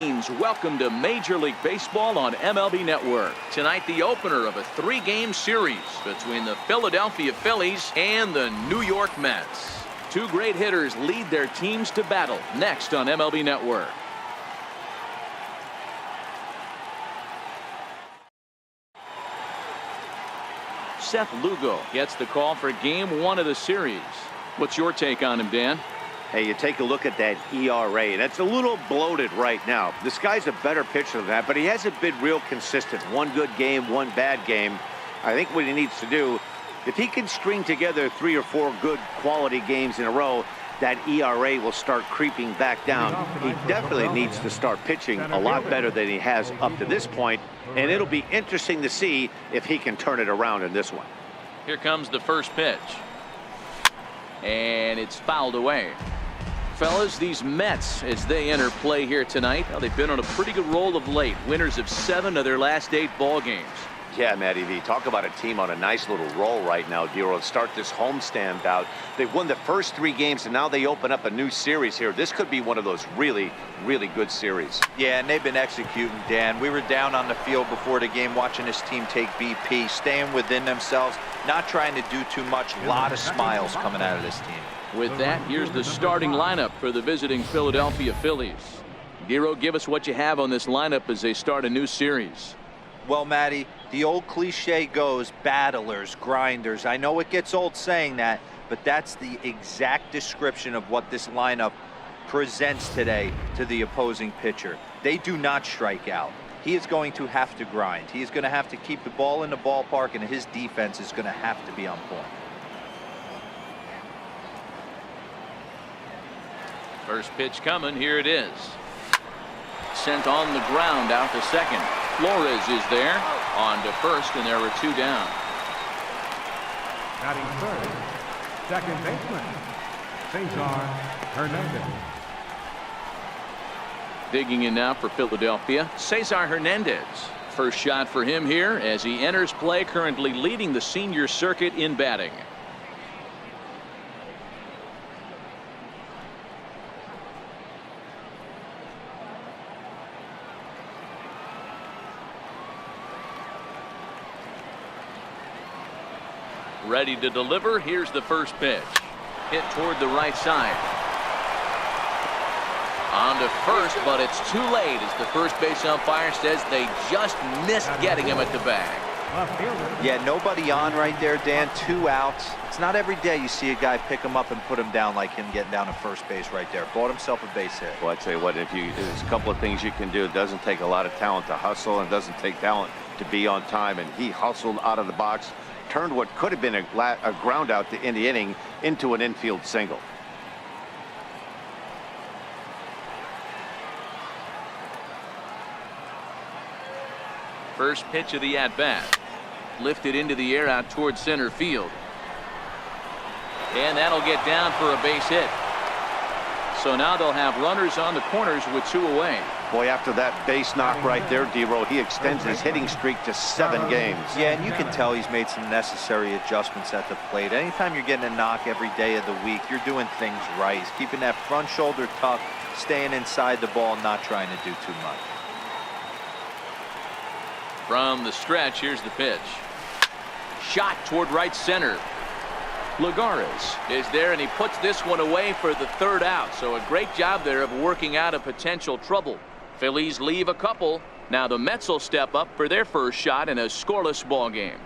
Welcome to Major League Baseball on MLB Network. Tonight, the opener of a three-game series between the Philadelphia Phillies and the New York Mets. Two great hitters lead their teams to battle next on MLB Network. Seth Lugo gets the call for game one of the series. What's your take on him, Dan? Hey, you take a look at that ERA. That's a little bloated right now. This guy's a better pitcher than that, but he hasn't been real consistent. One good game, one bad game. I think what he needs to do, if he can string together 3 or 4 good quality games in a row, that ERA will start creeping back down. He definitely needs to start pitching a lot better than he has up to this point, and it'll be interesting to see if he can turn it around in this one. Here comes the first pitch. And it's fouled away. Fellas, these Mets, as they enter play here tonight, well, they've been on a pretty good roll of late. Winners of 7 of their last 8 ball games. Yeah, Matty V, talk about a team on a nice little roll right now, Dero. Start this homestand out. They've won the first 3 games, and now they open up a new series here. This could be one of those really, really good series. Yeah, and they've been executing, Dan. We were down on the field before the game watching this team take BP, staying within themselves, not trying to do too much. A lot of smiles coming out of this team. With that, here's the starting lineup for the visiting Philadelphia Phillies. Dero, give us what you have on this lineup as they start a new series. Well, Matty, the old cliche goes, battlers, grinders. I know it gets old saying that, but that's the exact description of what this lineup presents today to the opposing pitcher. They do not strike out. He is going to have to grind. He is going to have to keep the ball in the ballpark, and his defense is going to have to be on point. First pitch coming. Here it is. Sent on the ground out to second. Flores is there on to first, and there were 2 down. Batting third, second baseman, Saison Hernandez. Digging in now for Philadelphia, Cesar Hernandez. First shot for him here as he enters play, currently leading the senior circuit in batting. Ready to deliver. Here's the first pitch. Hit toward the right side. On to first, but it's too late as the first base umpire says they just missed getting him at the bag. Yeah, nobody on right there, Dan. 2 outs. It's not every day you see a guy pick him up and put him down like him getting down to first base right there. Bought himself a base hit. Well, I'd say what, there's a couple of things you can do. It doesn't take a lot of talent to hustle, and it doesn't take talent to be on time, and he hustled out of the box, turned what could have been a ground out in the inning into an infield single. First pitch of the at-bat. Lifted into the air out towards center field. And that'll get down for a base hit. So now they'll have runners on the corners with 2 away. Boy, after that base knock right there, Dero, he extends his hitting streak to 7 games. Yeah, and you can tell he's made some necessary adjustments at the plate. Anytime you're getting a knock every day of the week, you're doing things right. He's keeping that front shoulder tucked, staying inside the ball, not trying to do too much. From the stretch, here's the pitch. Shot toward right center. Lagares is there, and he puts this one away for the 3rd out. So a great job there of working out a potential trouble. Phillies leave a couple. Now the Mets will step up for their first shot in a scoreless ball game.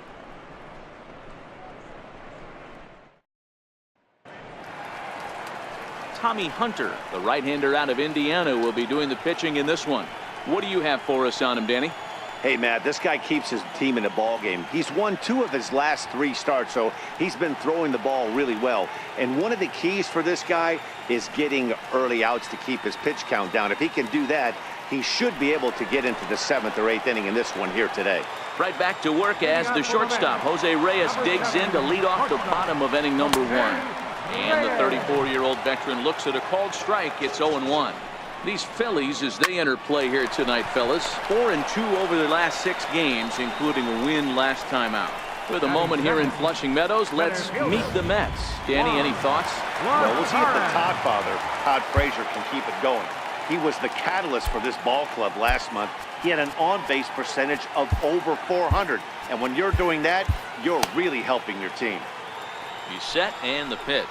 Tommy Hunter, the right-hander out of Indiana, will be doing the pitching in this one. What do you have for us on him, Danny? Hey, Matt, this guy keeps his team in the ball game. He's won 2 of his last 3 starts, so he's been throwing the ball really well. And one of the keys for this guy is getting early outs to keep his pitch count down. If he can do that, he should be able to get into the 7th or 8th inning in this one here today. Right back to work as the shortstop, Jose Reyes, digs in to lead off the bottom of inning number 1. And the 34-year-old veteran looks at a called strike. It's 0-1. These Phillies, as they enter play here tonight, fellas, 4-2 over their last 6 games, including a win last time out. With a moment here in Flushing Meadows, let's meet the Mets. Danny, any thoughts? Well, we'll see if the Todd father, Todd Frazier, can keep it going. He was the catalyst for this ball club last month. He had an on-base percentage of over 400. And when you're doing that, you're really helping your team. He's set, and the pitch.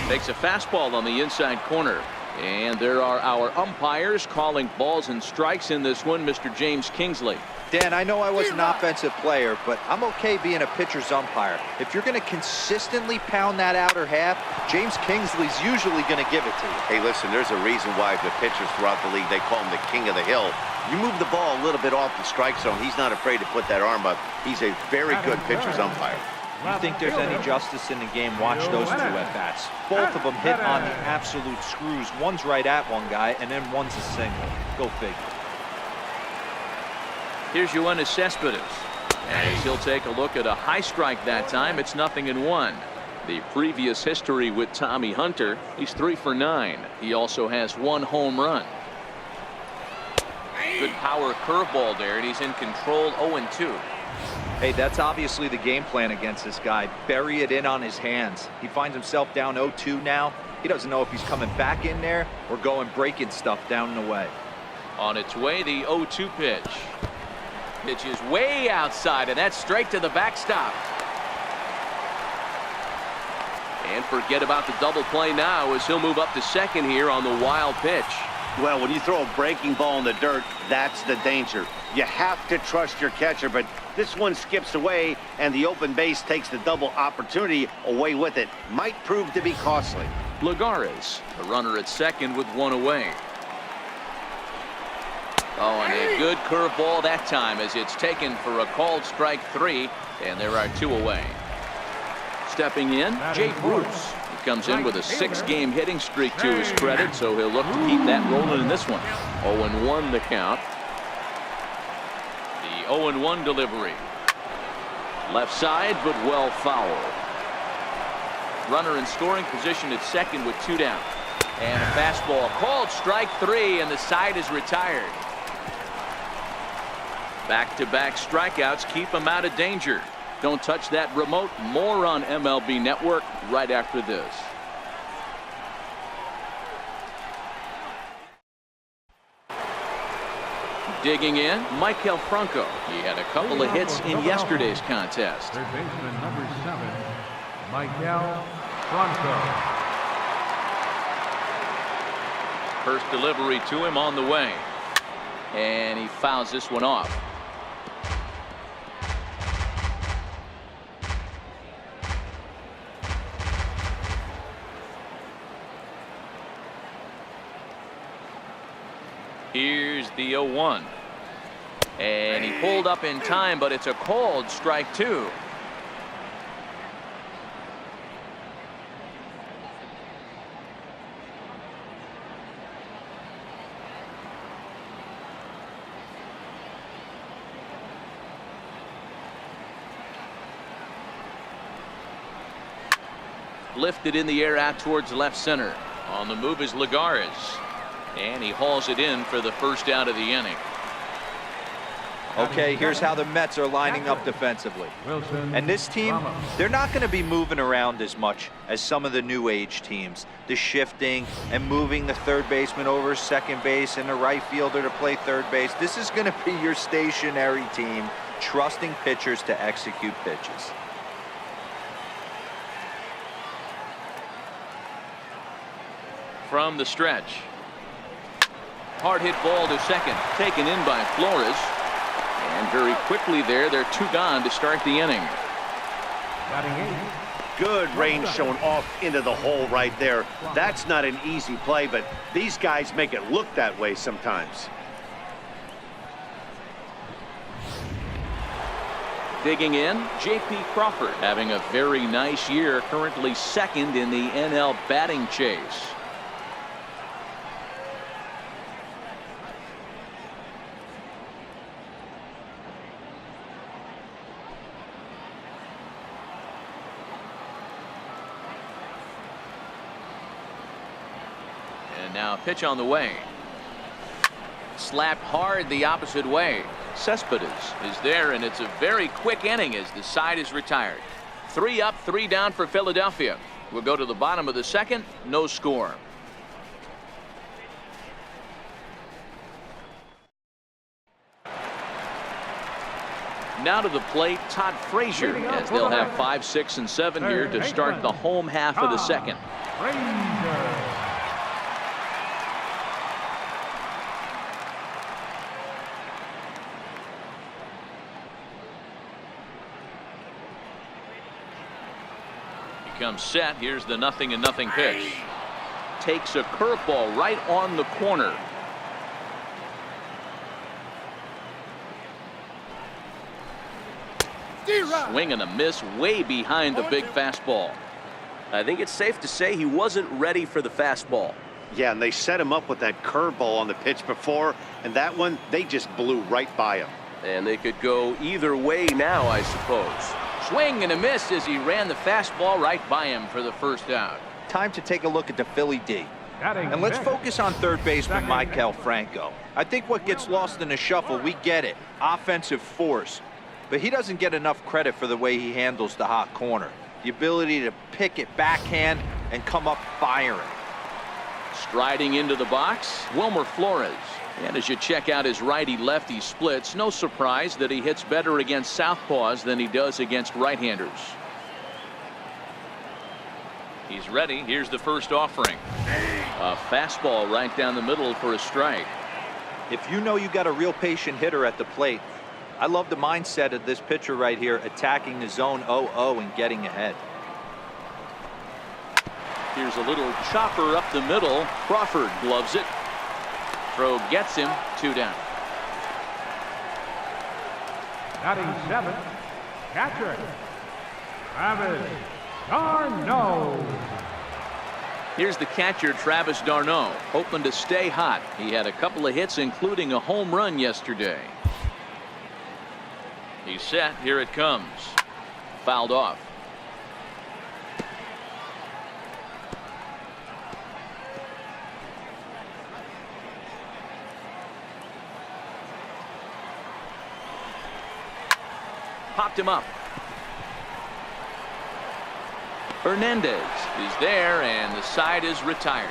Takes a fastball on the inside corner. And there are our umpires calling balls and strikes in this one, Mr. James Kingsley. Dan, I know I was an offensive player, but I'm okay being a pitcher's umpire. If you're going to consistently pound that outer half, James Kingsley's usually going to give it to you. Hey, listen, there's a reason why the pitchers throughout the league, they call him the king of the hill. You move the ball a little bit off the strike zone, he's not afraid to put that arm up. He's a very good pitcher's umpire. You think there's any justice in the game, watch those two at-bats. Both of them hit on the absolute screws. One's right at one guy, and then one's a single. Go figure. Here's Yoenis Cespedes, as he'll take a look at a high strike that time. It's 0-1. The previous history with Tommy Hunter, he's 3 for 9. He also has 1 home run. Good power curveball there, and he's in control. 0-2. Hey, that's obviously the game plan against this guy. Bury it in on his hands. He finds himself down 0-2 now. He doesn't know if he's coming back in there or going breaking stuff down and away. On its way, the 0-2 pitch. Pitch is way outside, and that's straight to the backstop. And forget about the double play now as he'll move up to second here on the wild pitch. Well, when you throw a breaking ball in the dirt, that's the danger. You have to trust your catcher, but this one skips away, and the open base takes the double opportunity away with it. Might prove to be costly. Lagares, the runner at second with 1 away. Oh, and a good curveball that time as it's taken for a called strike 3, and there are 2 away. Stepping in, Jay Bruce. He comes in with a 6-game hitting streak to his credit, so he'll look to keep that rolling in this one. 0-1 the count. The 0-1 delivery. Left side, but well fouled. Runner in scoring position at second with 2 down. And a fastball called strike 3, and the side is retired. Back-to-back strikeouts keep him out of danger. Don't touch that remote. More on MLB Network right after this. Digging in, Maikel Franco. He had a couple of hits in yesterday's contest. Third baseman number 7, Maikel Franco. First delivery to him on the way. And he fouls this one off. Here's the 0-1. And he pulled up in time, but it's a called strike 2. Lifted in the air out towards left center. On the move is Lagares. And he hauls it in for the first out of the inning. Okay, here's how the Mets are lining up defensively. And this team, they're not going to be moving around as much as some of the new age teams. The shifting and moving the third baseman over second base and the right fielder to play third base. This is going to be your stationary team, trusting pitchers to execute pitches. From the stretch. Hard hit ball to second, taken in by Flores. And very quickly there, they're 2 gone to start the inning. Good range shown off into the hole right there. That's not an easy play, but these guys make it look that way sometimes. Digging in, J.P. Crawford having a very nice year, currently second in the NL batting chase. Now pitch on the way. Slapped hard the opposite way. Cespedes is there, and it's a very quick inning as the side is retired. 3 up, 3 down for Philadelphia. We'll go to the bottom of the second. No score. Now to the plate, Todd Frazier, as they'll have 5, 6, and 7 here to start the home half of the second. He comes set. Here's the 0-0 pitch. Takes a curveball right on the corner. Swing and a miss way behind the big fastball. I think it's safe to say he wasn't ready for the fastball. Yeah, and they set him up with that curveball on the pitch before, and that one, they just blew right by him. And they could go either way now, I suppose. Swing and a miss as he ran the fastball right by him for the first out. Time to take a look at the Philly D. And let's focus on third baseman Maikel Franco. I think what gets lost in the shuffle, we get it. Offensive force. But he doesn't get enough credit for the way he handles the hot corner. The ability to pick it backhand and come up firing. Striding into the box, Wilmer Flores. And as you check out his righty-lefty splits, no surprise that he hits better against southpaws than he does against right-handers. He's ready. Here's the first offering. A fastball right down the middle for a strike. If you know you got a real patient hitter at the plate, I love the mindset of this pitcher right here, attacking the zone 0-0 and getting ahead. Here's a little chopper up the middle. Crawford gloves it. Throw gets him. 2 down. Batting 7, catcher, Travis d'Arnaud. Here's the catcher, Travis d'Arnaud, hoping to stay hot. He had a couple of hits, including a home run yesterday. He's set. Here it comes. Fouled off. Popped him up. Hernandez is there, and the side is retired.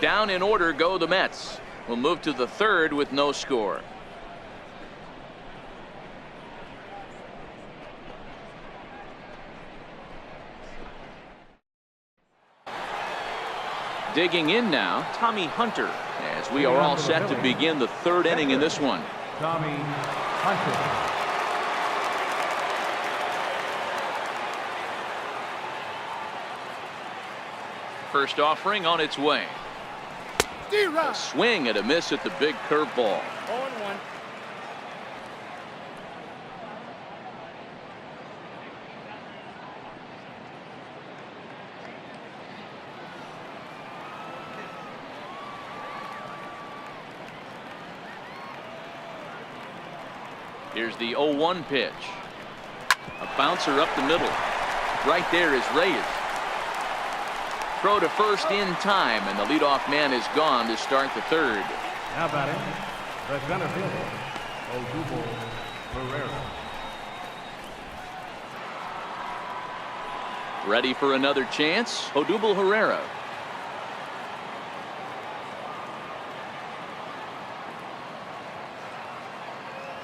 Down in order go the Mets. We'll move to the third with no score. Digging in now, Tommy Hunter, as we are all set to begin the third inning in this one. Tommy Hunter. First offering on its way. A swing and a miss at the big curveball. 0-1. Here's the 0-1 pitch. A bouncer up the middle. Right there is Reyes. Throw to first in time, and the leadoff man is gone to start the third. Now batting, the center fielder, Odubel Herrera. Ready for another chance, Odubel Herrera.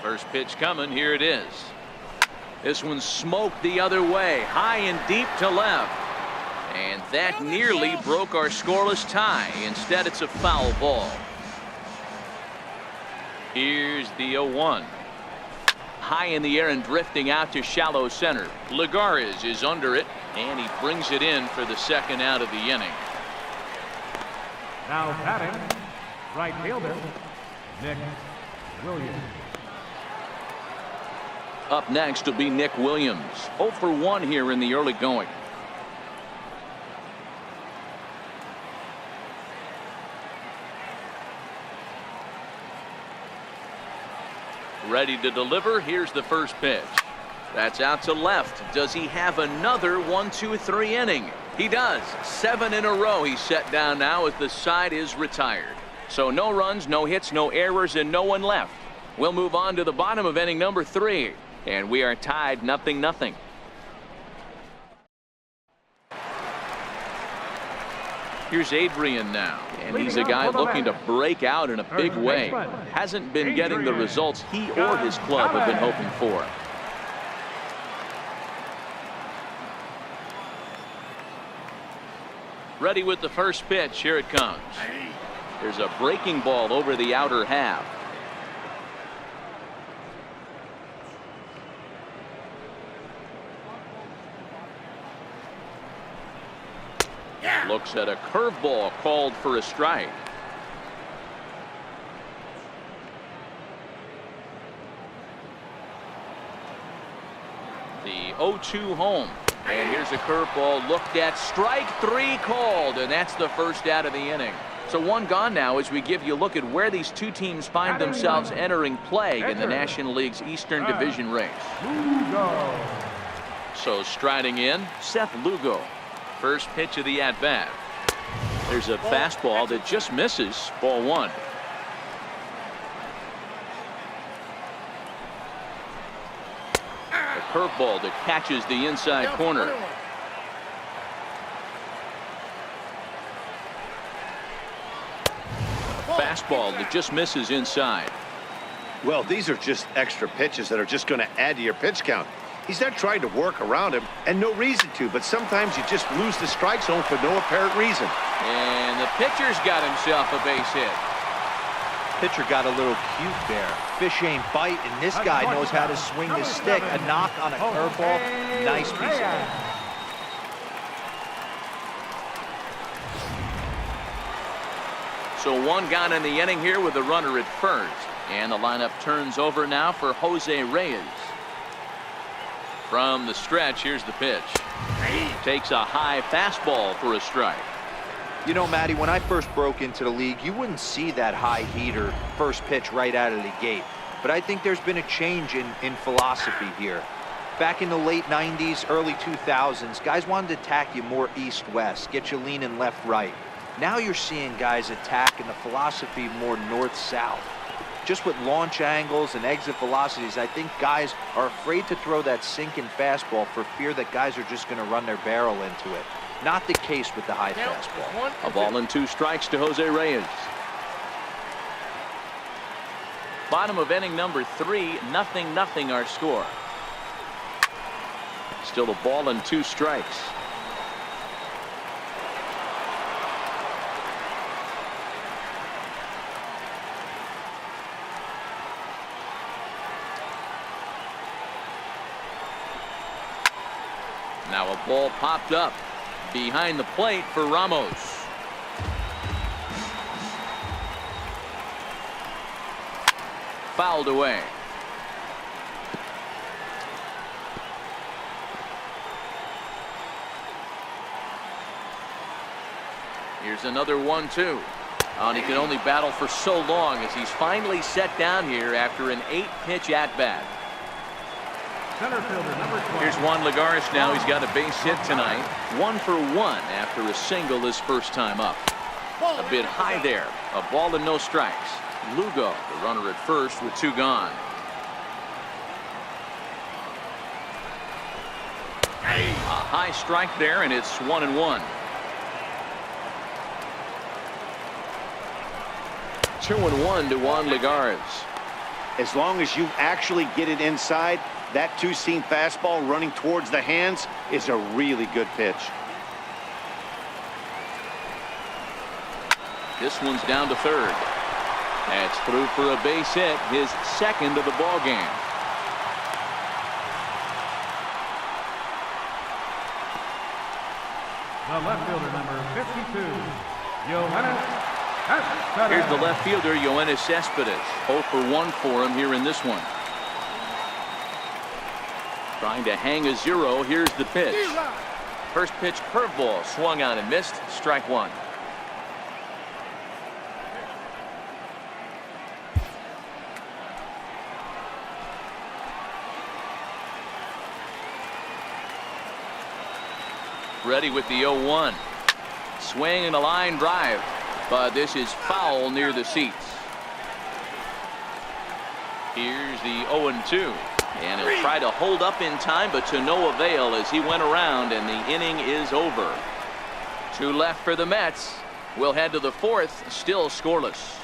First pitch coming. Here it is. This one smoked the other way, high and deep to left. And that nearly broke our scoreless tie. Instead, it's a foul ball. Here's the 0-1. High in the air and drifting out to shallow center. Lagares is under it, and he brings it in for the second out of the inning. Now batting, right fielder, Nick Williams. Up next will be Nick Williams. 0 for 1 here in the early going. Ready to deliver. Here's the first pitch. That's out to left. Does he have another 1-2-3 inning? He does. 7 in a row he's set down now as the side is retired. So no runs, no hits, no errors, and no one left. We'll move on to the bottom of inning number 3. And we are tied 0-0. Here's Adrian now, and he's a guy looking to break out in a big way. Hasn't been getting the results he or his club have been hoping for. Ready with the first pitch. Here it comes. There's a breaking ball over the outer half. Looks at a curveball called for a strike. The 0-2 home. And here's a curveball looked at. Strike three called, and that's the first out of the inning. So one gone now as we give you a look at where these two teams find themselves entering play in the National League's Eastern Division race. So striding in, Seth Lugo. First pitch of the at-bat. There's a fastball that just misses. Ball one. A curveball that catches the inside corner. Fastball that just misses inside. Well, these are just extra pitches that are just going to add to your pitch count. He's not trying to work around him, and no reason to, but sometimes you just lose the strike zone for no apparent reason. And the pitcher's got himself a base hit. Pitcher got a little cute there. Fish ain't bite, and this guy knows how to swing the stick. A knock on a curveball. Nice piece of it. So one gone in the inning here with a runner at first. And the lineup turns over now for Jose Reyes. From the stretch, here's the pitch. Takes a high fastball for a strike. You know, Matty, when I first broke into the league, you wouldn't see that high heater first pitch right out of the gate. But I think there's been a change in philosophy here. Back in the late 90s, early 2000s, guys wanted to attack you more east-west, get you leaning left-right. Now you're seeing guys attack in the philosophy more north-south. Just with launch angles and exit velocities, I think guys are afraid to throw that sinking fastball for fear that guys are just going to run their barrel into it. Not the case with the high fastball. A ball and 2 strikes to Jose Reyes. Bottom of inning number 3, 0-0 our score. Still a ball and 2 strikes. Now a ball popped up behind the plate for Ramos. Fouled away. Here's another 1-2. And he can only battle for so long as he's finally set down here after an 8-pitch at-bat. Here's Juan Lagares now. He's got a base hit tonight. 1 for 1 after a single his first time up. A bit high there. A ball and no strikes. Lugo, the runner at first with 2 gone. A high strike there, and it's 1-1. 2-1 to Juan Lagares. As long as you actually get it inside, that 2-seam fastball running towards the hands is a really good pitch. This one's down to third. That's through for a base hit, his second of the ball game. The left fielder, number 52, Yoenis Cespedes. Here's the left fielder, Yoenis Cespedes. 0 for 1 for him here in this one. Trying to hang a 0. Here's the pitch. First pitch curveball swung on and missed. Strike 1. Ready with the 0-1. Swing and a line drive, but this is foul near the seats. Here's the 0-2. And he'll try to hold up in time, but to no avail as he went around, and the inning is over. 2 left for the Mets. We'll head to the fourth, still scoreless.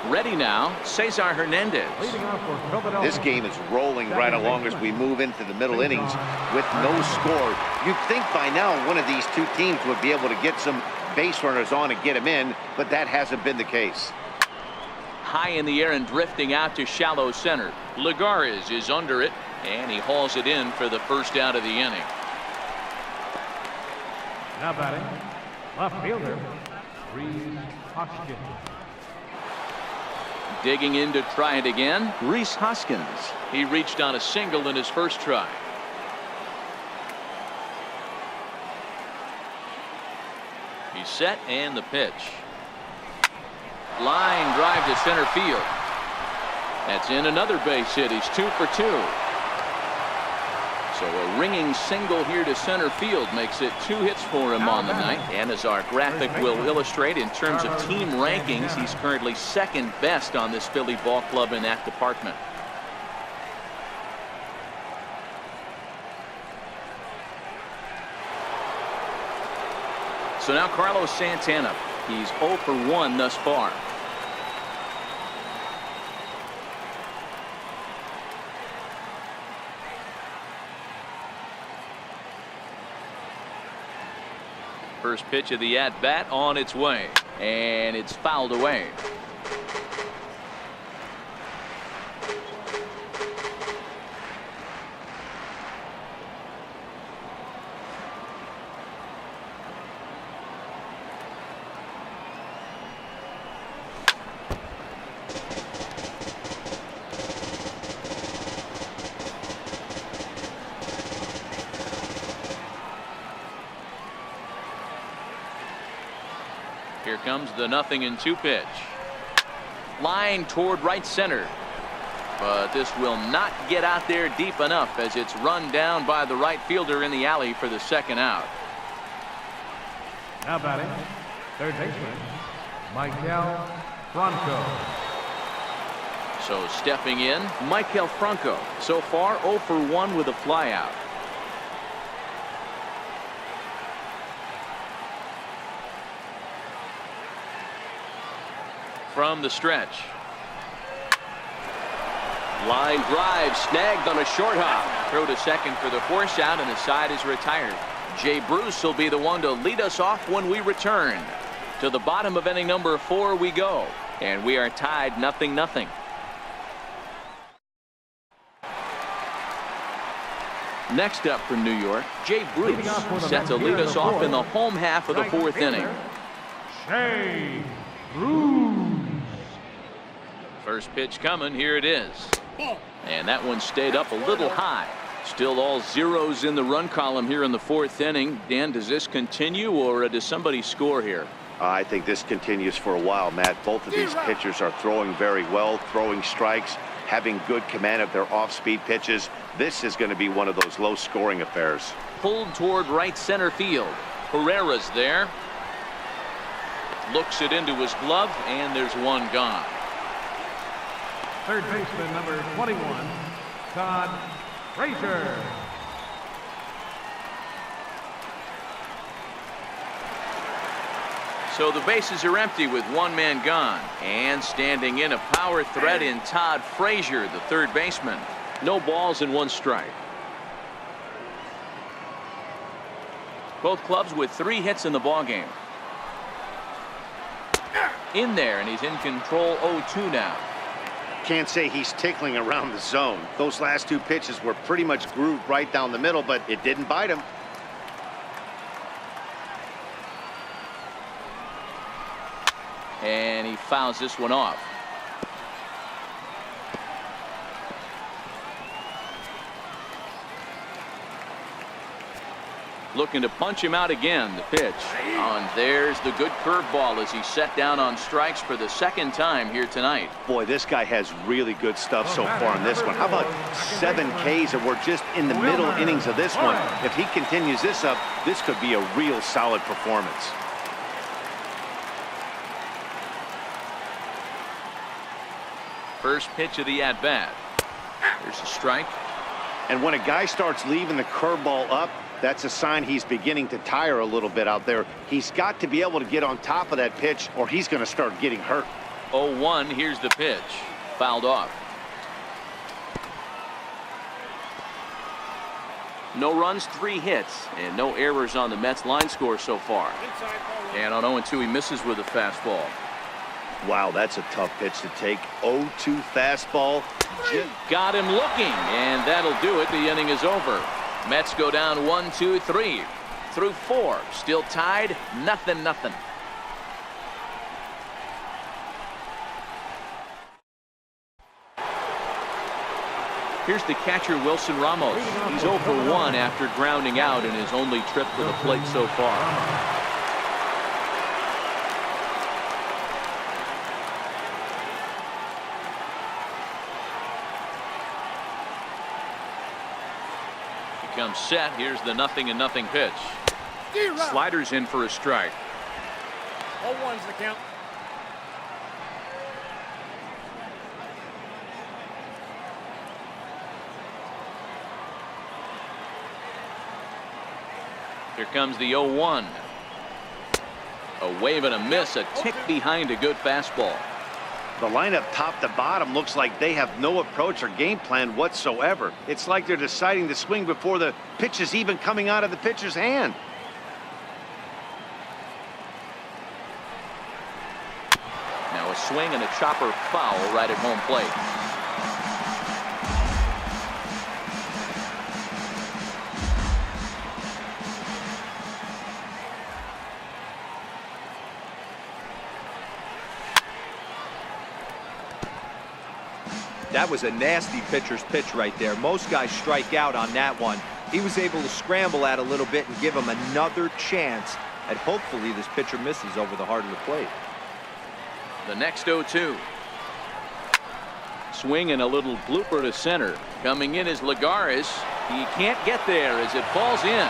Ready now, Cesar Hernandez. This game is rolling right along as we move into the middle innings with no score. You'd think by now one of these two teams would be able to get some base runners on and get them in, but that hasn't been the case. High in the air and drifting out to shallow center. Lagares is under it, and he hauls it in for the first out of the inning. Now batting, left fielder, Rhys Hoskins. Digging in to try it again, Rhys Hoskins. He reached on a single in his first try. He's set and the pitch. Line drive to center field. That's in another base hit. He's 2 for 2. So a ringing single here to center field makes it 2 hits for him on the night. And as our graphic will illustrate, in terms of team rankings, he's currently second best on this Philly ball club in that department. So now Carlos Santana. He's 0 for 1 thus far. First pitch of the at-bat on its way, and it's fouled away. Here comes the 0-2 pitch. Line toward right center. But this will not get out there deep enough as it's run down by the right fielder in the alley for the second out. Now batting, third baseman, Michael Franco. So stepping in, Michael Franco. So far 0 for 1 with a flyout. From the stretch. Line drive snagged on a short hop. Throw to second for the force out, and the side is retired. Jay Bruce will be the one to lead us off when we return. To the bottom of inning number 4 we go, and we are tied 0-0. Next up from New York, Jay Bruce set to lead us off in the home half of the 4th inning. Jay Bruce. First pitch coming. Here it is. And that one stayed up a little high. Still all zeros in the run column here in the 4th inning. Dan, does this continue, or does somebody score here? I think this continues for a while, Matt. Both of these pitchers are throwing very well, throwing strikes, having good command of their off-speed pitches. This is going to be one of those low-scoring affairs. Pulled toward right center field. Herrera's there. Looks it into his glove, and there's one gone. Third baseman, number 21, Todd Frazier. So the bases are empty with one man gone. And standing in, a power threat in Todd Frazier, the third baseman. No balls and 1 strike. Both clubs with 3 hits in the ballgame. In there, and he's in control 0-2 now. Can't say he's tickling around the zone. Those last 2 pitches were pretty much grooved right down the middle, but it didn't bite him. And he fouls this one off. Looking to punch him out again. The pitch. And there's the good curveball as he set down on strikes for the 2nd time here tonight. Boy, this guy has really good stuff so far in this one. How about 7 Ks, and we're just in the middle innings of this one. If he continues this up, this could be a real solid performance. First pitch of the at-bat. There's a strike. And when a guy starts leaving the curveball up, that's a sign he's beginning to tire a little bit out there. He's got to be able to get on top of that pitch or he's going to start getting hurt. 0-1, here's the pitch. Fouled off. No runs, 3 hits, and no errors on the Mets line score so far. And on 0-2, he misses with a fastball. Wow, that's a tough pitch to take. 0-2 fastball. Got him looking, and that'll do it. The inning is over. Mets go down 1, 2, 3 through 4. Still tied, 0-0. Here's the catcher, Wilson Ramos. He's 0 for 1 after grounding out in his only trip to the plate so far. He comes set. Here's the 0-0 pitch. Sliders in for a strike. 0-1's the count. Here comes the 0-1. A wave and a miss, a tick behind a good fastball. The lineup top to bottom looks like they have no approach or game plan whatsoever. It's like they're deciding to swing before the pitch is even coming out of the pitcher's hand. Now a swing and a chopper foul right at home plate. That was a nasty pitcher's pitch right there. Most guys strike out on that one. He was able to scramble at a little bit and give him another chance. And hopefully this pitcher misses over the heart of the plate. The next 0-2. Swing and a little blooper to center. Coming in is Lagares. He can't get there as it falls in.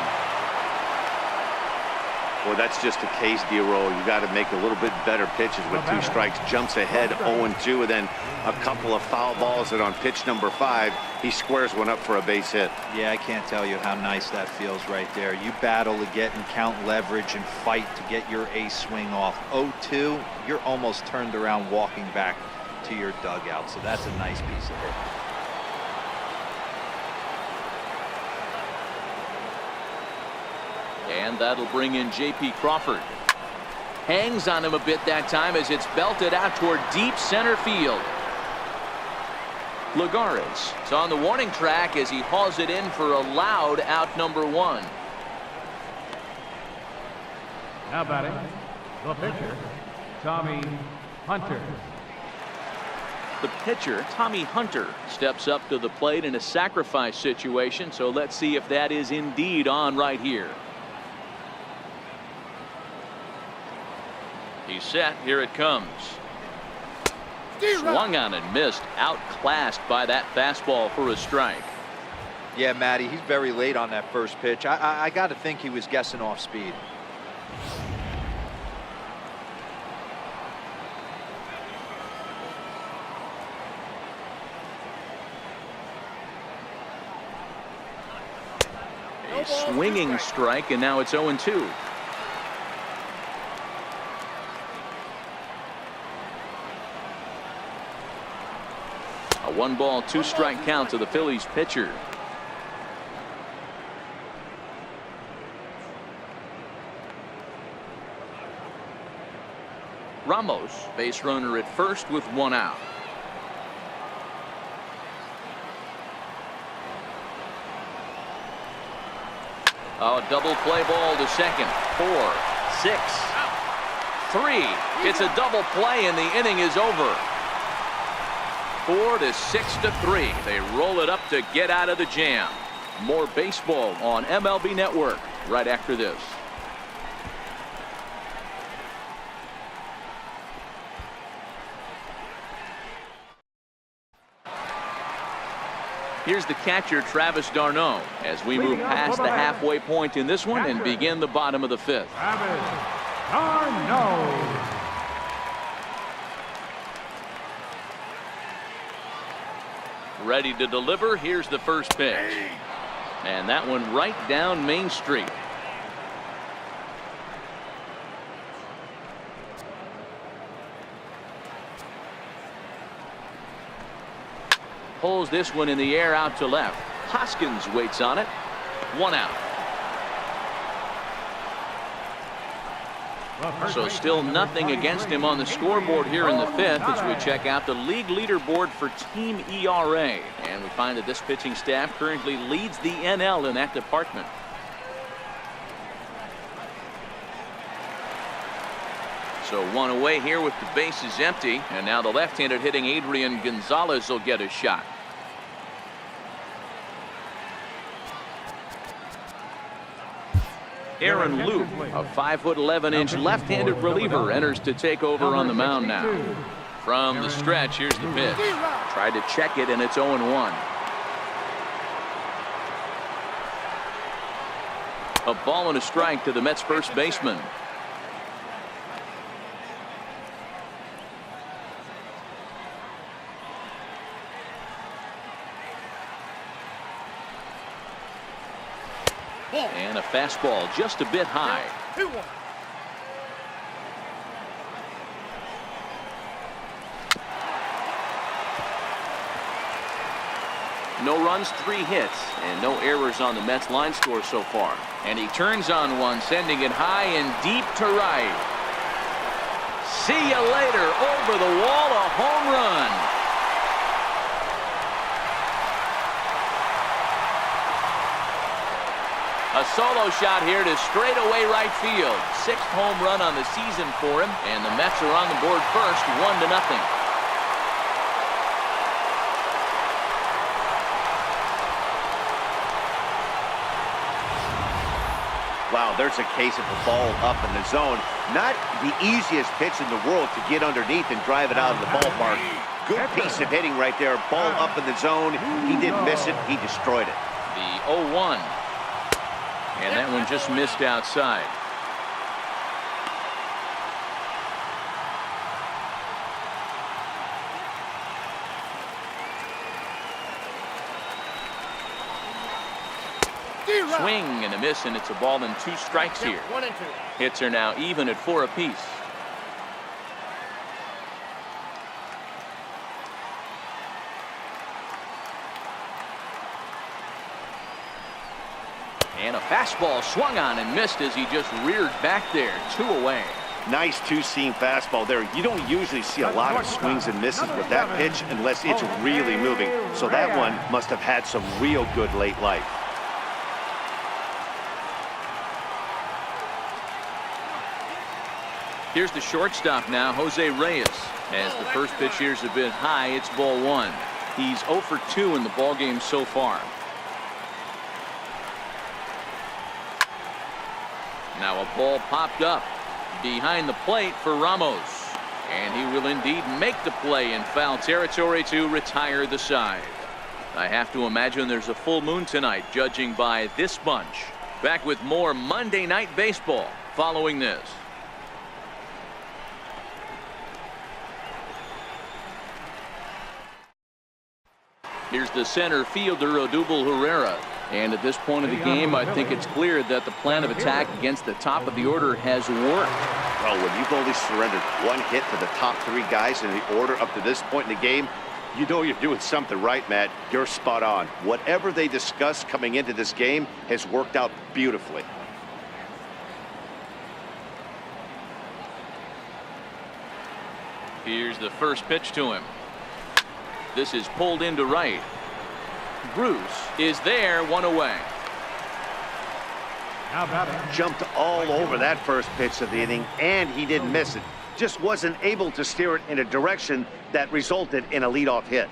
Well, that's just a case, D-Roll. You got to make a little bit better pitches with 2 strikes. Jumps ahead 0-2, and then a couple of foul balls. And on pitch number 5, he squares one up for a base hit. Yeah, I can't tell you how nice that feels right there. You battle to get and count leverage and fight to get your ace swing off. 0-2, you're almost turned around walking back to your dugout. So that's a nice piece of hit. And that'll bring in J.P. Crawford. Hangs on him a bit that time as it's belted out toward deep center field. Lagares is on the warning track as he hauls it in for a loud out number 1. Now batting, the pitcher, Tommy Hunter. The pitcher, Tommy Hunter, steps up to the plate in a sacrifice situation, so let's see if that is indeed on right here. He's set. Here it comes. Swung on and missed. Outclassed by that fastball for a strike. Yeah, Matty, he's very late on that first pitch. I got to think he was guessing off speed. A swinging strike, and now it's 0-2. A 1-ball, 2-strike count to the Phillies pitcher. Ramos, base runner at first with 1 out. A double play ball to second. 4, 6, 3. It's a double play and the inning is over. 4 to 6 to 3. They roll it up to get out of the jam. More baseball on MLB Network right after this. Here's the catcher, Travis d'Arnaud, as we move past the halfway point in this one and begin the bottom of the 5th. Travis d'Arnaud. Ready to deliver. Here's the first pitch. And that one right down Main Street. Pulls this one in the air out to left. Hoskins waits on it. 1 out. So still nothing against him on the scoreboard here in the 5th as we check out the league leaderboard for team ERA. And we find that this pitching staff currently leads the NL in that department. So 1 away here with the bases empty. And now the left-handed hitting Adrian Gonzalez will get a shot. Aaron Luke, a 5'11" left-handed reliever, enters to take over on the mound now. From the stretch, here's the pitch. Tried to check it, and it's 0-1. A ball and a strike to the Mets first baseman. And a fastball just a bit high. 2-1. No runs, 3 hits, and no errors on the Mets line score so far. And he turns on one, sending it high and deep to right. See you later. Over the wall, a home run. A solo shot here to straightaway right field. 6th home run on the season for him, and the Mets are on the board first, 1-0. Wow, there's a case of a ball up in the zone. Not the easiest pitch in the world to get underneath and drive it out of the ballpark. Good piece of hitting right there. Ball up in the zone. He didn't miss it. He destroyed it. The 0-1. And that one just missed outside. Swing and a miss, and it's a ball and 2 strikes here. 1 and 2. Hits are now even at 4 apiece. And a fastball swung on and missed as he just reared back there. 2 away. Nice 2-seam fastball there. You don't usually see a lot of swings and misses with that pitch unless it's really moving. So that one must have had some real good late life. Here's the shortstop now, Jose Reyes. As the first pitch here's a bit high, it's ball 1. He's 0 for 2 in the ballgame so far. Now a ball popped up behind the plate for Ramos. And he will indeed make the play in foul territory to retire the side. I have to imagine there's a full moon tonight, judging by this bunch. Back with more Monday Night Baseball following this. Here's the center fielder, Odubel Herrera. And at this point of the game, I think it's clear that the plan of attack against the top of the order has worked. Well, when you've only surrendered 1 hit to the top 3 guys in the order up to this point in the game, you know you're doing something right, Matt. You're spot on. Whatever they discussed coming into this game has worked out beautifully. Here's the first pitch to him. This is pulled into right. Bruce is there, 1 away. Jumped all over that first pitch of the inning, and he didn't miss it. Just wasn't able to steer it in a direction that resulted in a leadoff hit.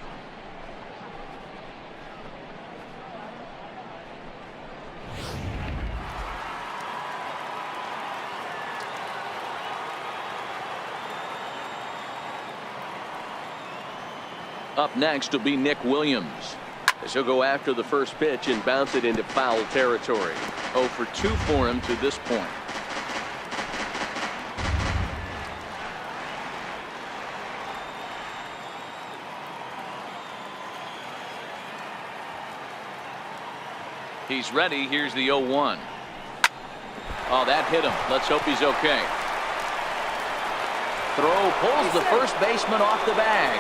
Up next will be Nick Williams, as he'll go after the first pitch and bounce it into foul territory. 0 for 2 for him to this point. He's ready. Here's the 0-1. Oh, that hit him. Let's hope he's okay. Throw pulls the first baseman off the bag.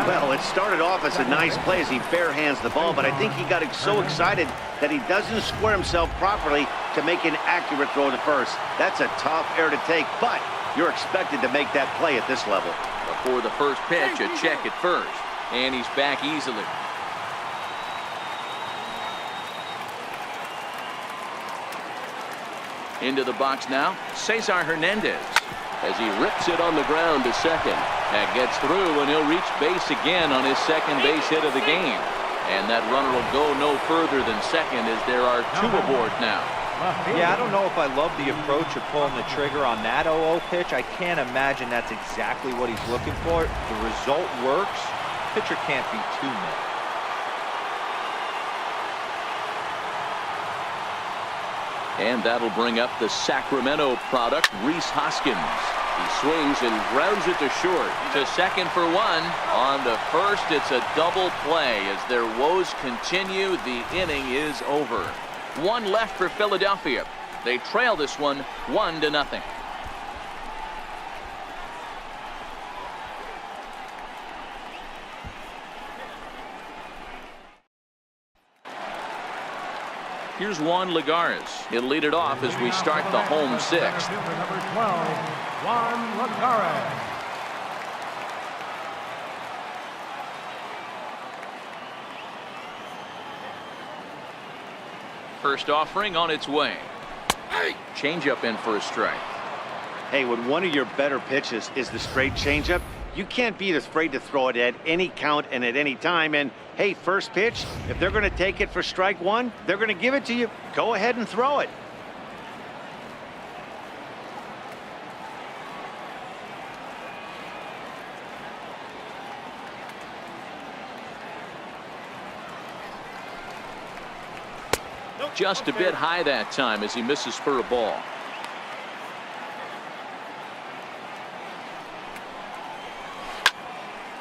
Well, it started off as a nice play as he barehands the ball, but I think he got so excited that he doesn't square himself properly to make an accurate throw to first. That's a tough error to take, but you're expected to make that play at this level. Before the first pitch, a check at first, and he's back easily. Into the box now, Cesar Hernandez, as he rips it on the ground to second. That gets through, and he'll reach base again on his second base hit of the game. And that runner will go no further than second, as there are two aboard now. Yeah, I don't know if I love the approach of pulling the trigger on that 0-0 pitch. I can't imagine that's exactly what he's looking for. The result works. Pitcher can't be too mad. And that'll bring up the Sacramento product, Rhys Hoskins. He swings and grounds it to short. To second for one. On to first, it's a double play. As their woes continue, the inning is over. One left for Philadelphia. They trail this one 1-0. Here's Juan Lagares. He'll lead it off as we start the home sixth. Number 12, Juan Lagares. First offering on its way. Changeup in for a strike. Hey, when one of your better pitches is the straight changeup, you can't be afraid to throw it at any count and at any time. And hey, first pitch, if they're going to take it for strike one, they're going to give it to you. Go ahead and throw it. Just a bit high that time as he misses for a ball.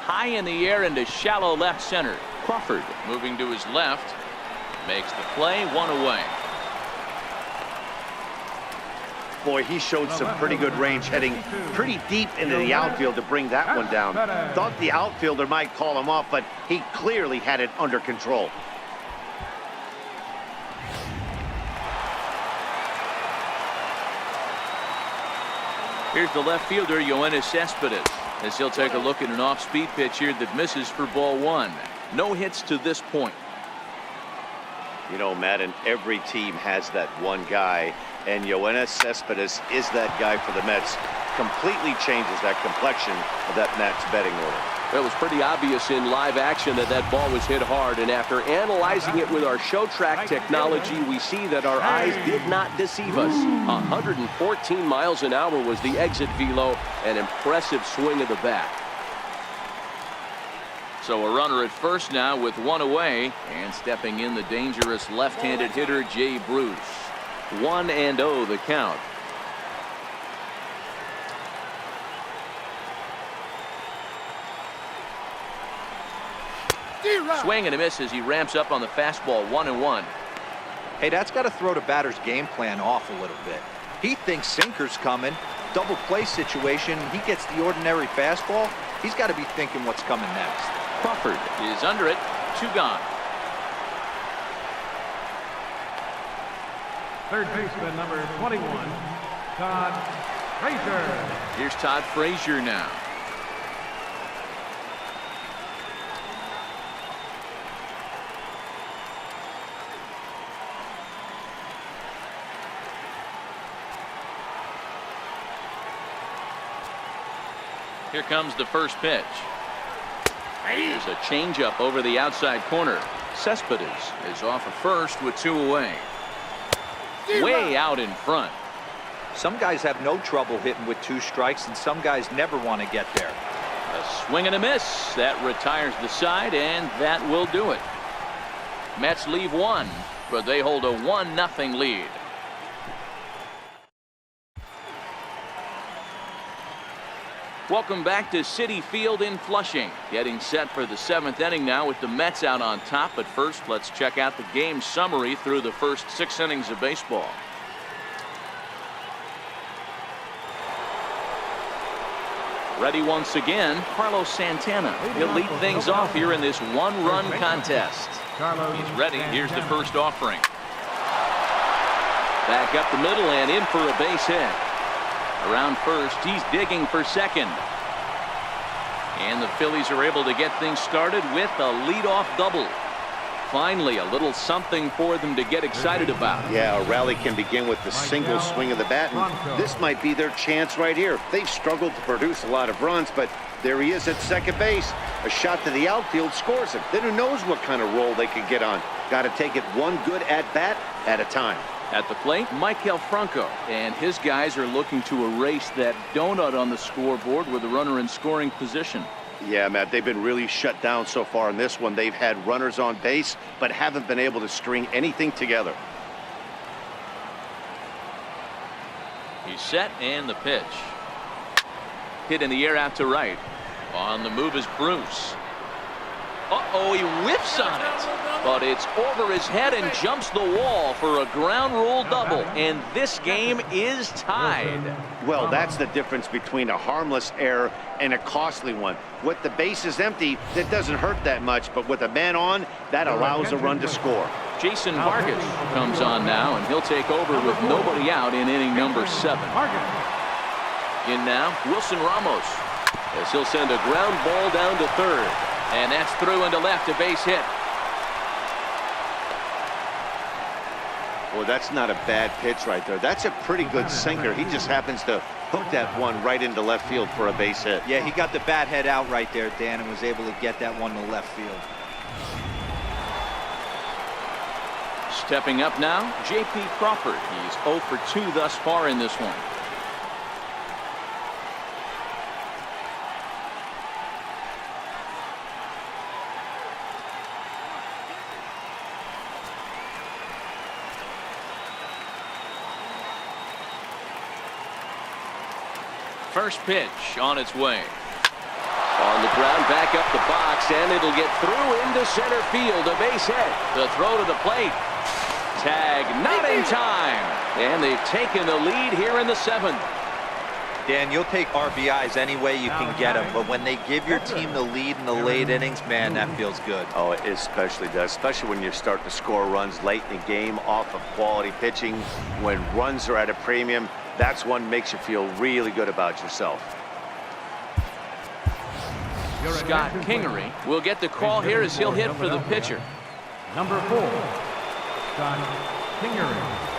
High in the air into shallow left center. Crawford moving to his left. Makes the play, one away. Boy, he showed some pretty good range heading pretty deep into the outfield to bring that one down. Thought the outfielder might call him off, but he clearly had it under control. Here's the left fielder, Yoenis Cespedes, as he'll take a look at an off-speed pitch here that misses for ball one. No hits to this point. You know, Madden, every team has that one guy, and Yoenis Cespedes is that guy for the Mets. Completely changes that complexion of that Mets betting order. It was pretty obvious in live action that that ball was hit hard, and after analyzing it with our show track technology, we see that our eyes did not deceive us. 114 miles an hour was the exit velo, an impressive swing of the bat. So a runner at first now with one away, and stepping in the dangerous left-handed hitter Jay Bruce. 1-0 the count. Swing and a miss as he ramps up on the fastball. 1-1. Hey, that's got to throw the batter's game plan off a little bit. He thinks sinker's coming. Double play situation. He gets the ordinary fastball. He's got to be thinking what's coming next. Crawford is under it. 2 gone. Third baseman, number 21, Todd Frazier. Here's Todd Frazier now. Here comes the first pitch. There's a changeup over the outside corner. Cespedes is off of first with 2 away. Way out in front. Some guys have no trouble hitting with 2 strikes, and some guys never want to get there. A swing and a miss. That retires the side, and that will do it. Mets leave 1, but they hold a 1-0 lead. Welcome back to Citi Field in Flushing. Getting set for the 7th inning now with the Mets out on top. But first, let's check out the game summary through the first 6 innings of baseball. Ready once again, Carlos Santana. He'll lead things off here in this 1-run contest. He's ready. Here's the first offering. Back up the middle and in for a base hit. Around first, he's digging for second. And the Phillies are able to get things started with a leadoff double. Finally, a little something for them to get excited about. Yeah, a rally can begin with the single swing of the bat, and this might be their chance right here. They've struggled to produce a lot of runs, but there he is at second base. A shot to the outfield scores him. Then who knows what kind of roll they could get on. Got to take it one good at-bat at a time. At the plate, Michael Franco, and his guys are looking to erase that donut on the scoreboard with a runner in scoring position. Yeah, Matt, they've been really shut down so far in this one. They've had runners on base, but haven't been able to string anything together. He's set, and the pitch. Hit in the air out to right. On the move is Bruce. Uh-oh, he whiffs on it. But it's over his head and jumps the wall for a ground rule double. And this game is tied. Well, that's the difference between a harmless error and a costly one. With the bases empty, that doesn't hurt that much. But with a man on, that allows a run to score. Jason Vargas comes on now, and he'll take over with nobody out in inning number 7. In now, Wilson Ramos, as he'll send a ground ball down to third. And that's through into left, a base hit. Well, that's not a bad pitch right there. That's a pretty good sinker. He just happens to hook that one right into left field for a base hit. Yeah, he got the bat head out right there, Dan, and was able to get that one to left field. Stepping up now, J.P. Crawford. He's 0 for 2 thus far in this one. First pitch on its way. On the ground, back up the box, and it'll get through into center field. A base hit. The throw to the plate. Tag not in time. And they've taken the lead here in the 7th. Dan, you'll take RBIs any way you can get them, but when they give your team the lead in the late innings, man, that feels good. Oh, it especially does, especially when you're starting to score runs late in the game off of quality pitching. When runs are at a premium, that's one makes you feel really good about yourself. Scott Kingery will get the call here as he'll hit for the pitcher. Number 4, Scott Kingery.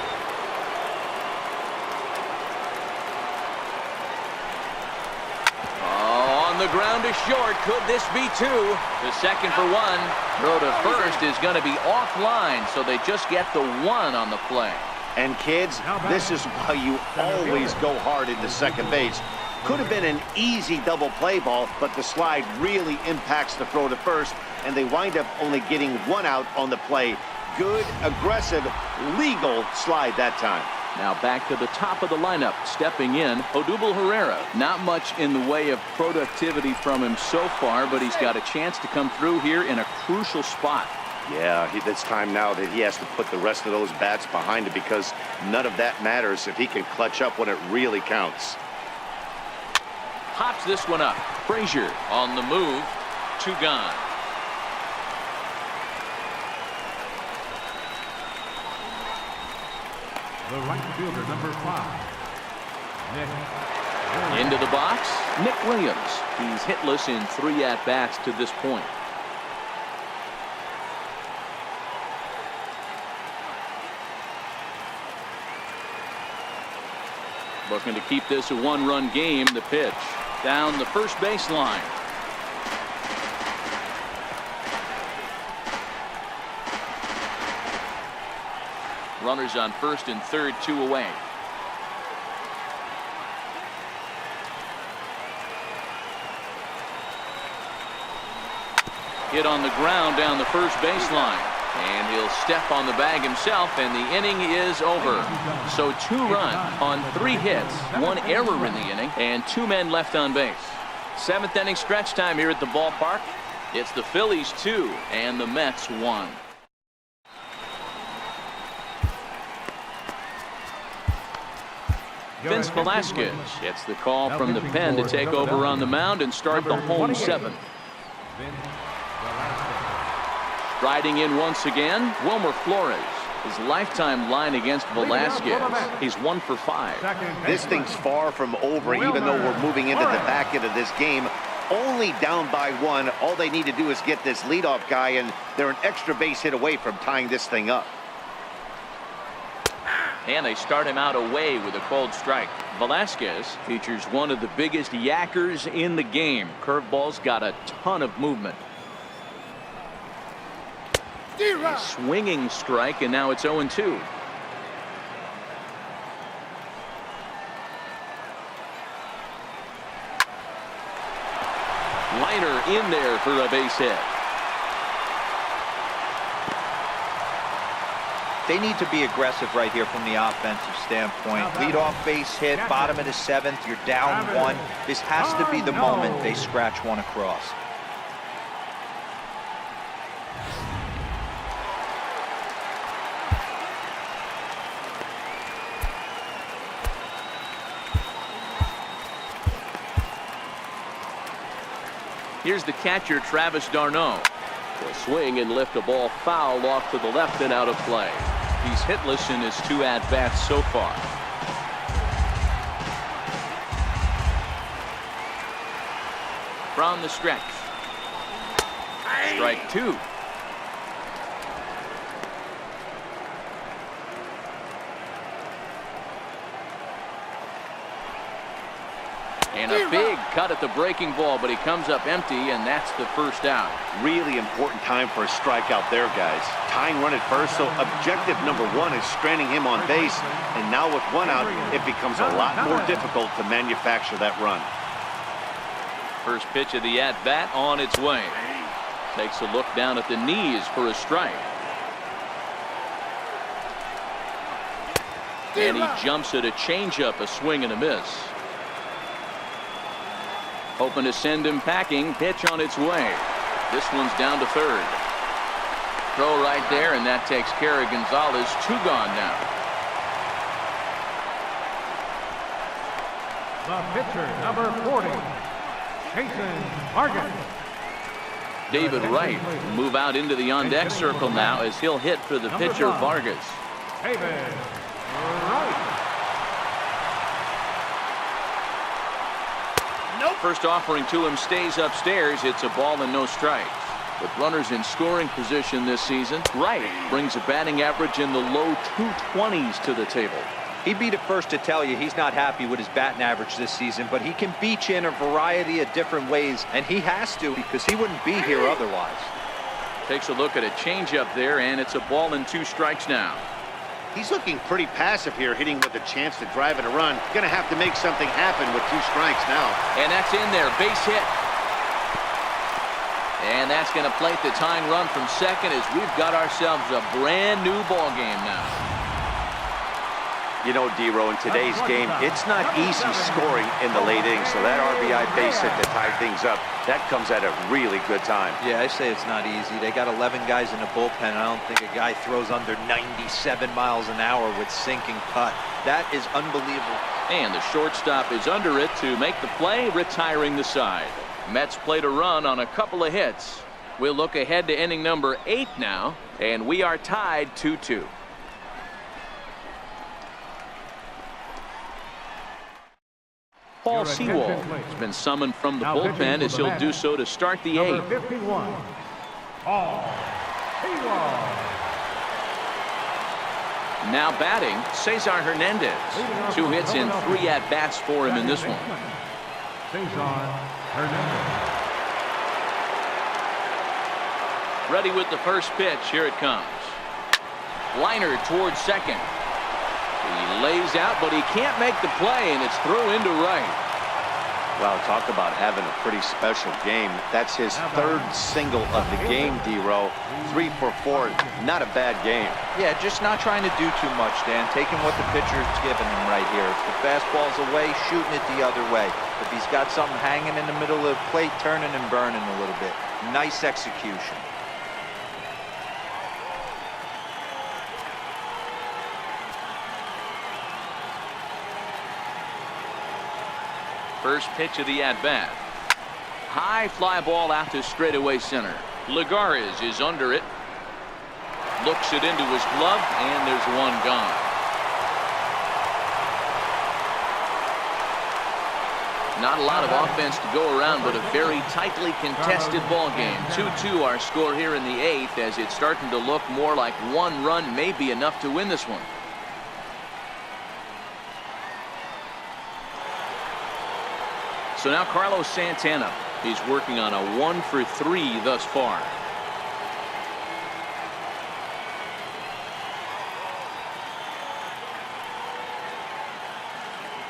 On the ground to short. Could this be 2? The second for 1. Throw to first is going to be offline, so they just get the 1 on the play. And kids, this is why you always go hard into second base. Could have been an easy double play ball, but the slide really impacts the throw to first, and they wind up only getting 1 out on the play. Good, aggressive, legal slide that time. Now back to the top of the lineup. Stepping in, Odubel Herrera. Not much in the way of productivity from him so far, but he's got a chance to come through here in a crucial spot. Yeah, it's time now that he has to put the rest of those bats behind him, because none of that matters if he can clutch up when it really counts. Pops this one up. Frazier on the move. 2 gone. The right fielder, number 5, Nick. Into the box, Nick Williams. He's hitless in 3 at-bats to this point. Looking to keep this a 1-run game. The pitch down the first baseline. Runners on first and third, 2 away. Hit on the ground down the first baseline. And he'll step on the bag himself, and the inning is over. So 2 runs on 3 hits, 1 error in the inning, and 2 men left on base. 7th inning stretch time here at the ballpark. It's the Phillies 2 and the Mets 1. Vince Velasquez gets the call from the pen to take over on the mound and start the home 7th. Riding in once again, Wilmer Flores. His lifetime line against Velasquez. He's 1 for 5. This thing's far from over, even though we're moving into the back end of this game. Only down by 1. All they need to do is get this leadoff guy, and they're an extra base hit away from tying this thing up. And they start him out away with a cold strike. Velasquez features one of the biggest yackers in the game. Curveball's got a ton of movement. A swinging strike, and now it's 0-2. Liner in there for a base hit. They need to be aggressive right here from the offensive standpoint. Lead off base hit, bottom of the 7th, you're down 1. This has to be the moment they scratch one across. Here's the catcher, Travis d'Arnaud. Will swing and lift a ball foul off to the left and out of play. He's hitless in his 2 at-bats so far. From the stretch. Strike 2. And a big cut at the breaking ball, but he comes up empty, and that's the first out. Really important time for a strikeout there, guys. Tying run at first, so objective number 1 is stranding him on base. And now with 1 out, it becomes a lot more difficult to manufacture that run. First pitch of the at-bat on its way. Takes a look down at the knees for a strike. And he jumps at a changeup, a swing and a miss. Hoping to send him packing. Pitch on its way. This one's down to 3rd. Throw right there, and that takes care of Gonzalez. 2 gone now. The pitcher, number 40, Saison. David Wright will move out into the on-deck circle now as he'll hit for the pitcher, Vargas. David Wright. First offering to him stays upstairs. It's a ball and no strikes. With runners in scoring position this season, Wright brings a batting average in the low 220s to the table. He'd be the first to tell you he's not happy with his batting average this season, but he can beat you in a variety of different ways, and he has to because he wouldn't be here otherwise. Takes a look at a changeup there, and it's a ball and 2 strikes now. He's looking pretty passive here, hitting with a chance to drive in a run. Going to have to make something happen with 2 strikes now. And that's in there. Base hit. And that's going to plate the tying run from second as we've got ourselves a brand new ball game now. You know, D-Row, in today's game, it's not easy scoring in the late innings, so that RBI base hit to tie things up, that comes at a really good time. Yeah, I say it's not easy. They got 11 guys in the bullpen. I don't think a guy throws under 97 miles an hour with sinking cut. That is unbelievable. And the shortstop is under it to make the play, retiring the side. Mets played a run on a couple of hits. We'll look ahead to inning number 8 now, and we are tied 2-2. Paul Sewald has been summoned from the bullpen as he'll do so to start the 8th. Number 51, Paul Sewald. Now batting, Cesar Hernandez. 2 hits and 3 at-bats for him in this one. Saison Hernandez. Ready with the first pitch. Here it comes. Liner towards second. He lays out, but he can't make the play, and it's through into right. Well, talk about having a pretty special game. That's his third single of the game, D-Row. 3 for 4. Not a bad game. Yeah, just not trying to do too much, Dan. Taking what the pitcher's giving him right here. If the fastball's away, shooting it the other way. If he's got something hanging in the middle of the plate, turning and burning a little bit. Nice execution. First pitch of the at-bat. High fly ball out to straightaway center. Lagares is under it. Looks it into his glove, and there's one gone. Not a lot of offense to go around, but a very tightly contested ball game. 2-2 our score here in the 8th, as it's starting to look more like one run may be enough to win this one. So now Carlos Santana. He's working on a 1 for 3 thus far.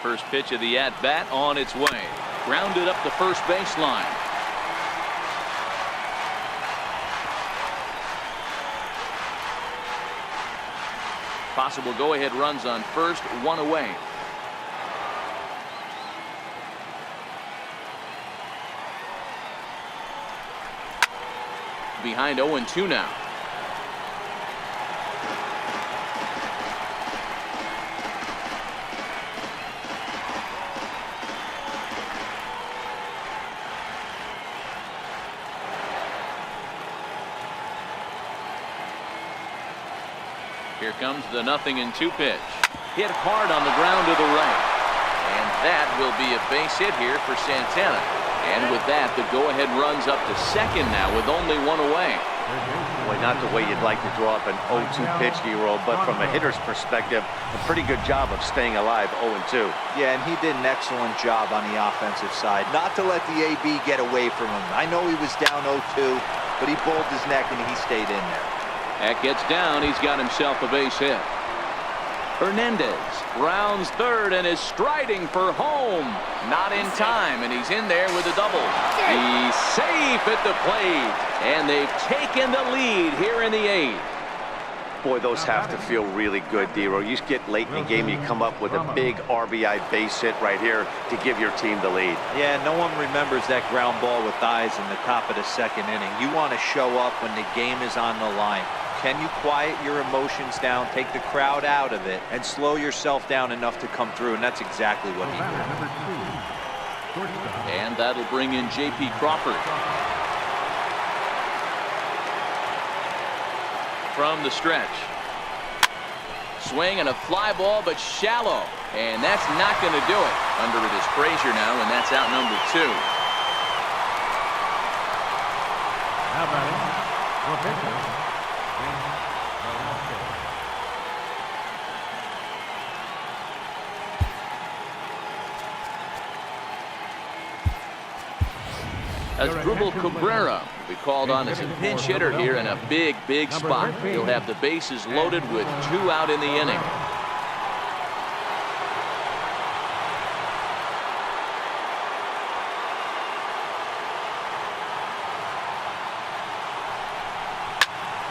First pitch of the at-bat on its way. Grounded up the first baseline. Possible go-ahead runs on first, 1 away. Behind 0-2 now. Here comes the 0-2 pitch. Hit hard on the ground to the right. And that will be a base hit here for Santana. And with that, the go-ahead runs up to second now with only 1 away. Boy, not the way you'd like to draw up an 0-2 pitch, D-Roll, but from a hitter's perspective, a pretty good job of staying alive, 0-2. Yeah, and he did an excellent job on the offensive side. Not to let the AB get away from him. I know he was down 0-2, but he bowled his neck and he stayed in there. That gets down. He's got himself a base hit. Hernandez rounds third and is striding for home. Not in time, and he's in there with a double. He's safe at the plate, and they've taken the lead here in the 8th. Boy, those have to feel really good, D-Roll. You get late in the game, you come up with a big RBI base hit right here to give your team the lead. Yeah, no one remembers that ground ball with eyes in the top of the second inning. You want to show up when the game is on the line. Can you quiet your emotions down, take the crowd out of it, and slow yourself down enough to come through? And that's exactly what he did. And that'll bring in J.P. Crawford. From the stretch. Swing and a fly ball, but shallow. And that's not going to do it. Under it is Frazier now, and that's out number 2. How about it? Well, pitcher. Asdrubal Cabrera will be called on as a pinch hitter here in a big spot. He'll have the bases loaded with 2 out in the inning.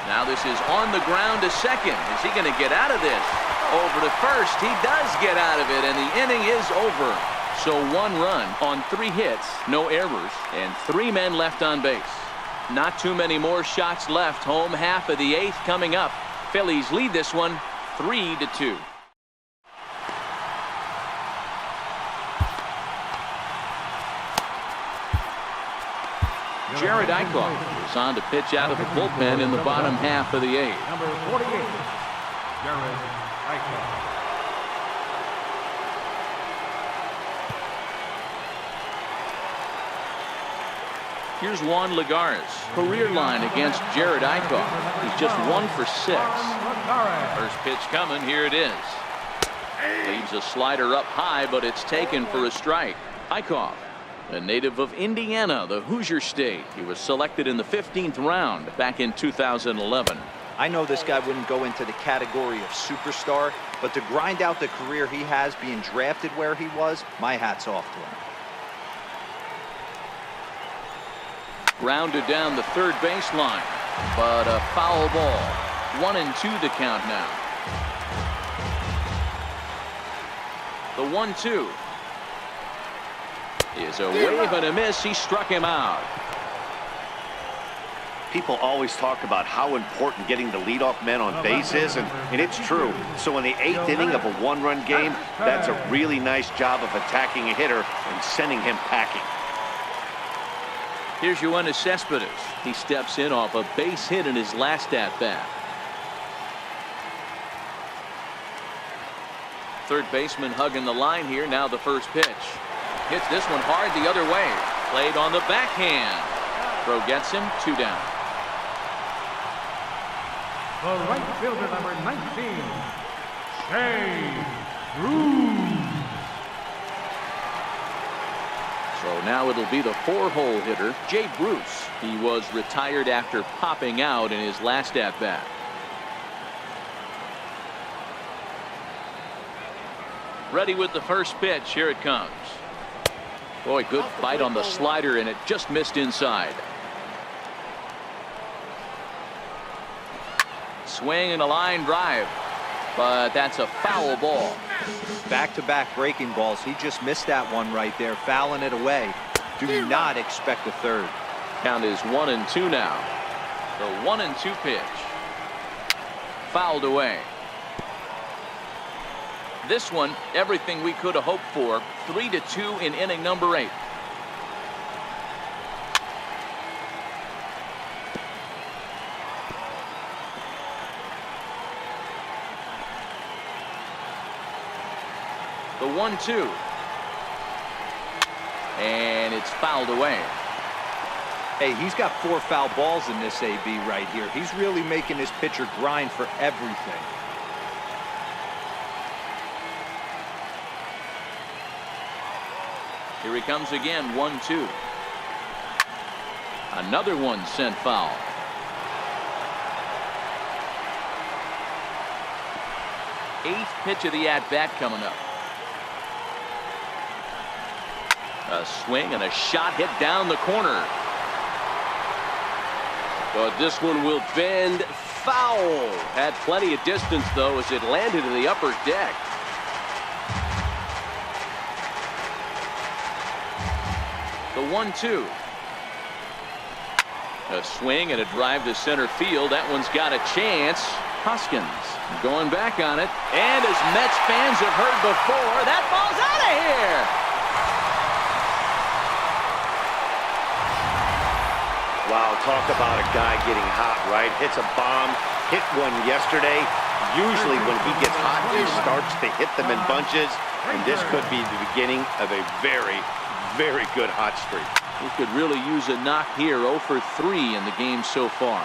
Now this is on the ground to second. Is he going to get out of this? Over to first. He does get out of it, and the inning is over. So 1 run on 3 hits, no errors, and 3 men left on base. Not too many more shots left. Home half of the 8th coming up. Phillies lead this one 3-2. Jared Eichhoff is on to pitch out of the bullpen in the bottom half of the 8th. Number 48, Jared Eichhoff. Here's Juan Lagares. Career line against Jared Eichhoff. He's just 1 for 6. First pitch coming. Here it is. Leaves a slider up high, but it's taken for a strike. Eichhoff, a native of Indiana, the Hoosier State. He was selected in the 15th round back in 2011. I know this guy wouldn't go into the category of superstar, but to grind out the career he has being drafted where he was, my hat's off to him. Grounded down the third baseline, but a foul ball. 1-2 the count now. The 1-2 is a wave and a miss. He struck him out. People always talk about how important getting the leadoff man on base is, and it's true. So in the 8th inning of a one-run game, that's a really nice job of attacking a hitter and sending him packing. Here's Yoenis Cespedes. He steps in off a base hit in his last at-bat. Third baseman hugging the line here. Now the first pitch. Hits this one hard the other way. Played on the backhand. Throw gets him. 2 down. The right fielder, number 19, Shea Bruce. So now it'll be the 4-hole hitter, Jay Bruce. He was retired after popping out in his last at-bat. Ready with the first pitch. Here it comes. Boy, good bite on the slider, and it just missed inside. Swing and a line drive, but that's a foul ball. Back-to-back breaking balls. He just missed that one right there, fouling it away. Do not expect a third. Count is 1-2 now. The 1-2 pitch. Fouled away. This one, everything we could have hoped for. 3-2 in inning number 8. The 1-2. And it's fouled away. Hey, he's got 4 foul balls in this AB right here. He's really making his pitcher grind for everything. Here he comes again. 1-2. Another one sent foul. Eighth pitch of the at-bat coming up. A swing and a shot hit down the corner. But this one will bend foul. Had plenty of distance, though, as it landed in the upper deck. The 1-2. A swing and a drive to center field. That one's got a chance. Hoskins going back on it. And as Mets fans have heard before, that ball's out of here. Wow, talk about a guy getting hot, right? Hits a bomb, hit one yesterday. Usually when he gets hot, he starts to hit them in bunches. And this could be the beginning of a very, very good hot streak. He could really use a knock here. 0 for 3 in the game so far.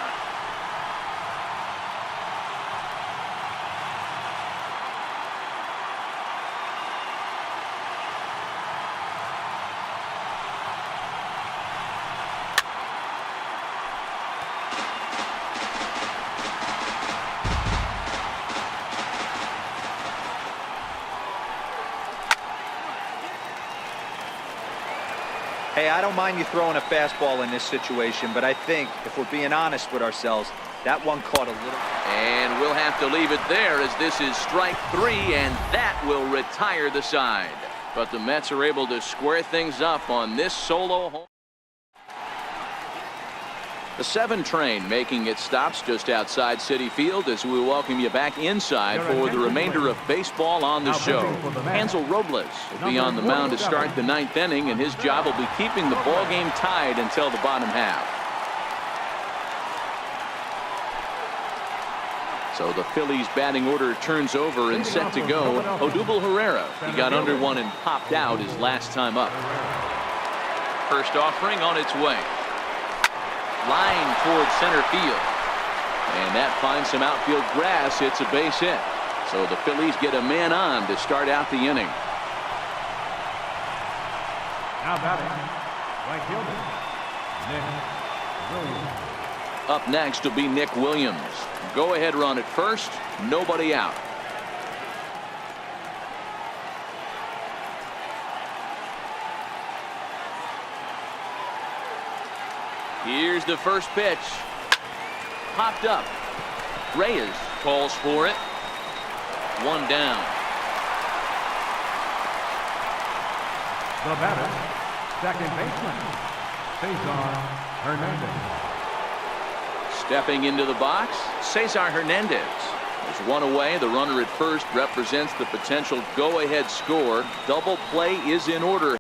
Hey, I don't mind you throwing a fastball in this situation, but I think, if we're being honest with ourselves, that one caught a little. And we'll have to leave it there, as this is strike 3, and that will retire the side. But the Mets are able to square things up on this solo home. The 7 train making its stops just outside Citi Field as we welcome you back inside for the remainder of baseball on the show. Hansel Robles will be on the mound to start the 9th inning, and his job will be keeping the ball game tied until the bottom half. So the Phillies batting order turns over and set to go. Odubel Herrera, he got under one and popped out his last time up. First offering on its way. Line towards center field. And that finds some outfield grass. It's a base hit. So the Phillies get a man on to start out the inning. Now batting, right fielder, Nick Williams. Up next will be Nick Williams. Go ahead run at first. Nobody out. Here's the first pitch. Popped up. Reyes calls for it. One down. The batter, second baseman, Saison Hernandez. Stepping into the box, Cesar Hernandez. There's one away. The runner at first represents the potential go-ahead score. Double play is in order.